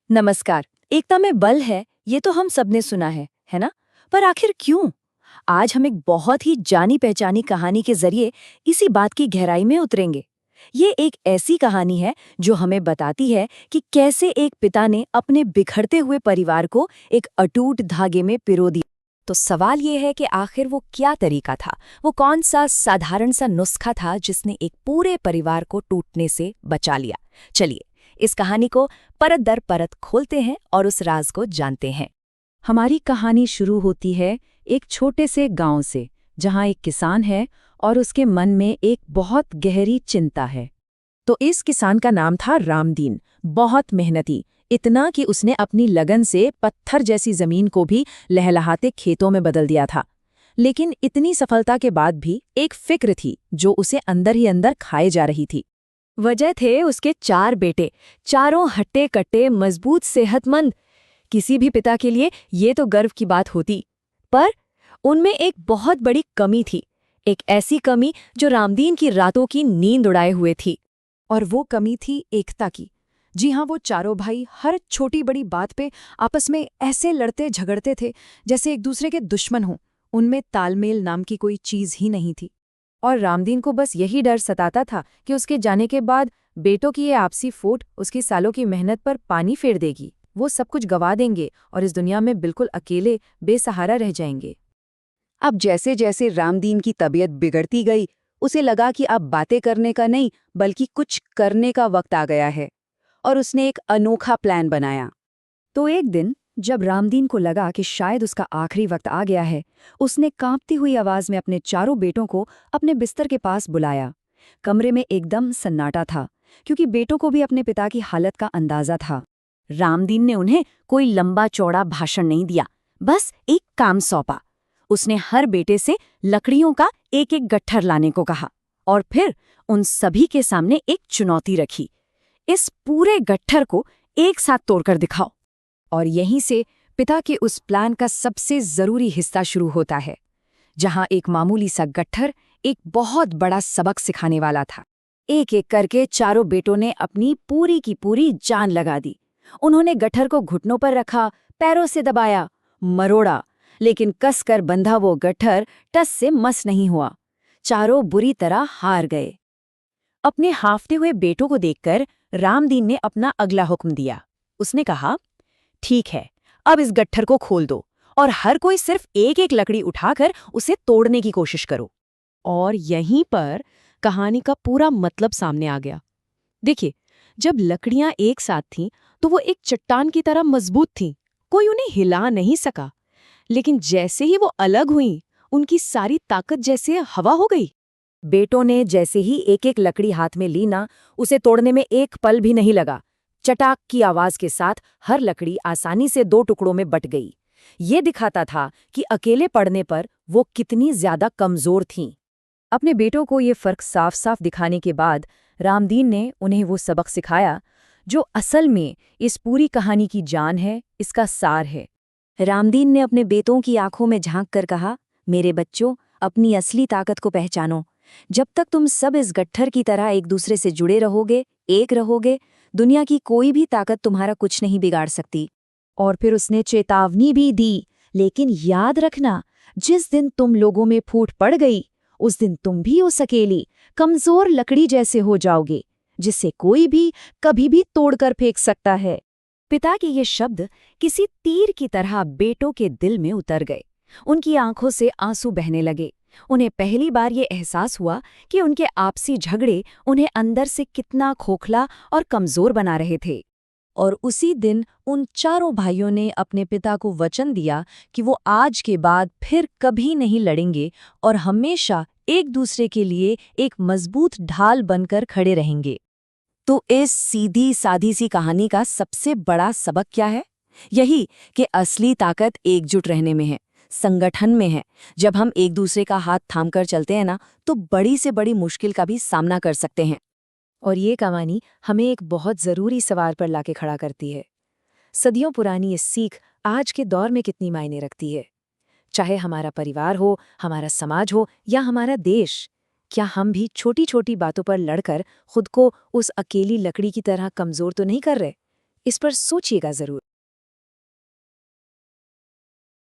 नमस्कार। एकता में बल है, ये तो हम सबने सुना है ना? पर आखिर क्यों? आज हम एक बहुत ही जानी पहचानी कहानी के जरिए इसी बात की गहराई में उतरेंगे। ये एक ऐसी कहानी है जो हमें बताती है कि कैसे एक पिता ने अपने बिखरते हुए परिवार को एक अटूट धागे में पिरो दिया। तो सवाल ये है कि आखिर वो क्या तरीका था, वो कौन सा साधारण सा नुस्खा था जिसने एक पूरे परिवार को टूटने से बचा लिया। चलिए इस कहानी को परत दर परत खोलते हैं और उस राज को जानते हैं। हमारी कहानी शुरू होती है एक छोटे से गांव से, जहां एक किसान है और उसके मन में एक बहुत गहरी चिंता है। तो इस किसान का नाम था रामदीन। बहुत मेहनती, इतना कि उसने अपनी लगन से पत्थर जैसी जमीन को भी लहलहाते खेतों में बदल दिया था। लेकिन इतनी सफलता के बाद भी एक फिक्र थी जो उसे अंदर ही अंदर खाए जा रही थी। वजह थे उसके 4 बेटे, चारों हट्टे कट्टे, मजबूत, सेहतमंद। किसी भी पिता के लिए ये तो गर्व की बात होती। पर उनमें एक बहुत बड़ी कमी थी, एक ऐसी कमी जो रामदीन की रातों की नींद उड़ाए हुए थी। और वो कमी थी एकता की। जी हाँ, वो चारों भाई हर छोटी बड़ी बात पे आपस में ऐसे लड़ते झगड़ते थे जैसे एक दूसरे के दुश्मन हों। उनमें तालमेल नाम की कोई चीज ही नहीं थी। और रामदीन को बस यही डर सताता था कि उसके जाने के बाद बेटों की ये आपसी फूट उसकी सालों की मेहनत पर पानी फेर देगी। वो सब कुछ गवा देंगे और इस दुनिया में बिल्कुल अकेले बेसहारा रह जाएंगे। अब जैसे जैसे रामदीन की तबीयत बिगड़ती गई, उसे लगा कि अब बातें करने का नहीं बल्कि कुछ करने का वक्त आ गया है। और उसने एक अनोखा प्लान बनाया। तो एक दिन जब रामदीन को लगा कि शायद उसका आखिरी वक्त आ गया है, उसने कांपती हुई आवाज में अपने चारों बेटों को अपने बिस्तर के पास बुलाया। कमरे में एकदम सन्नाटा था, क्योंकि बेटों को भी अपने पिता की हालत का अंदाजा था। रामदीन ने उन्हें कोई लंबा चौड़ा भाषण नहीं दिया, बस एक काम सौंपा। उसने हर बेटे से लकड़ियों का एक एक गट्ठर लाने को कहा और फिर उन सभी के सामने एक चुनौती रखी। इस पूरे गट्ठर को एक साथ तोड़कर दिखाओ। और यहीं से पिता के उस प्लान का सबसे जरूरी हिस्सा शुरू होता है, जहां एक मामूली सा गट्ठर एक बहुत बड़ा सबक सिखाने वाला था। एक एक करके चारों बेटों ने अपनी पूरी की पूरी जान लगा दी। उन्होंने गट्ठर को घुटनों पर रखा, पैरों से दबाया, मरोड़ा, लेकिन कसकर बंधा वो गट्ठर टस से मस नहीं हुआ। चारों बुरी तरह हार गए। अपने हाफते हुए बेटों को देखकर रामदीन ने अपना अगला हुक्म दिया। उसने कहा, ठीक है, अब इस गट्ठर को खोल दो और हर कोई सिर्फ एक एक लकड़ी उठाकर उसे तोड़ने की कोशिश करो। और यहीं पर कहानी का पूरा मतलब सामने आ गया। देखिए, जब लकड़ियां एक साथ थीं, तो वो एक चट्टान की तरह मजबूत थीं। कोई उन्हें हिला नहीं सका। लेकिन जैसे ही वो अलग हुईं, उनकी सारी ताकत जैसे हवा हो गई। बेटों ने जैसे ही एक एक लकड़ी हाथ में ली ना, उसे तोड़ने में एक पल भी नहीं लगा। चटाक की आवाज के साथ हर लकड़ी आसानी से 2 टुकड़ों में बट गई। ये दिखाता था कि अकेले पड़ने पर वो कितनी ज्यादा कमजोर थीं। अपने बेटों को ये फर्क साफ साफ दिखाने के बाद रामदीन ने उन्हें वो सबक सिखाया जो असल में इस पूरी कहानी की जान है, इसका सार है। रामदीन ने अपने बेटों की आंखों में झांक कर कहा, मेरे बच्चों, अपनी असली ताकत को पहचानो। जब तक तुम सब इस गट्ठर की तरह एक दूसरे से जुड़े रहोगे, एक रहोगे, दुनिया की कोई भी ताकत तुम्हारा कुछ नहीं बिगाड़ सकती। और फिर उसने चेतावनी भी दी, लेकिन याद रखना, जिस दिन तुम लोगों में फूट पड़ गई, उस दिन तुम भी उस अकेली, कमजोर लकड़ी जैसे हो जाओगे, जिसे कोई भी कभी भी तोड़कर फेंक सकता है। पिता के ये शब्द किसी तीर की तरह बेटों के दिल में उतर गए। उनकी आंखों से आंसू बहने लगे। उन्हें पहली बार ये एहसास हुआ कि उनके आपसी झगड़े उन्हें अंदर से कितना खोखला और कमजोर बना रहे थे। और उसी दिन उन चारों भाइयों ने अपने पिता को वचन दिया कि वो आज के बाद फिर कभी नहीं लड़ेंगे और हमेशा एक दूसरे के लिए एक मजबूत ढाल बनकर खड़े रहेंगे। तो इस सीधी सादी सी कहानी का सबसे बड़ा सबक क्या है? यही कि असली ताकत एकजुट रहने में है, संगठन में है। जब हम एक दूसरे का हाथ थामकर चलते हैं ना, तो बड़ी से बड़ी मुश्किल का भी सामना कर सकते हैं। और ये कहानी हमें एक बहुत ज़रूरी सवाल पर लाके खड़ा करती है। सदियों पुरानी ये सीख आज के दौर में कितनी मायने रखती है? चाहे हमारा परिवार हो, हमारा समाज हो या हमारा देश, क्या हम भी छोटी छोटी बातों पर लड़कर खुद को उस अकेली लकड़ी की तरह कमज़ोर तो नहीं कर रहे? इस पर सोचिएगा जरूर।